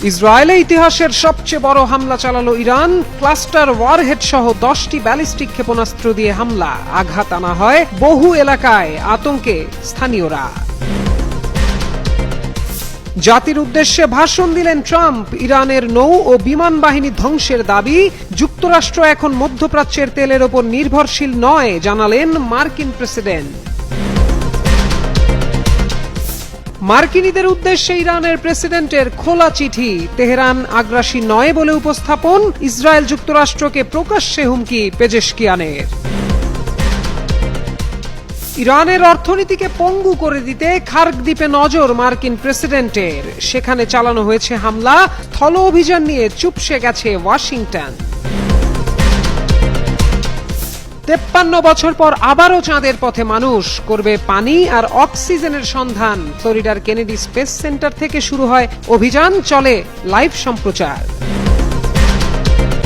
ইসরায়েলে ইতিহাসের সবচেয়ে বড় হামলা চালালো ইরান। ক্লাস্টার ওয়ারহেড সহ 10টি ব্যালিস্টিক ক্ষেপণাস্ত্র দিয়ে হামলা, আঘাত আনা হয় বহু এলাকায়, আতঙ্কে স্থানীয়রা। জাতির উদ্দেশ্যে ভাষণ দিলেন ট্রাম্প। ইরানের নৌ ও বিমান বাহিনী ধ্বংসের দাবি। যুক্তরাষ্ট্র এখন মধ্যপ্রাচ্যের তেলের ওপর নির্ভরশীল নয়, জানালেন মার্কিন প্রেসিডেন্ট। মার্কিনীদের উদ্দেশ্যে ইরানের প্রেসিডেন্টের খোলা চিঠি। তেহরান আগ্রাসী নয় বলে উপস্থাপন। ইসরায়েল যুক্তরাষ্ট্রকে প্রকাশ্যে হুমকি পেজেশকিয়ানের। ইরানের অর্থনীতিকে পঙ্গু করে দিতে খার্ক দ্বীপে নজর মার্কিন প্রেসিডেন্টের। সেখানে চালানো হয়েছে হামলা। স্থল অভিযান নিয়ে চুপসে গেছে ওয়াশিংটন। 53 বছর পর আবারও চাঁদের পথে মানুষ। করবে পানি আর অক্সিজেনের সন্ধান। ফ্লোরিডার কেনেডি স্পেস সেন্টার থেকে শুরু হয় অভিযান, চলে লাইভ সম্প্রচার।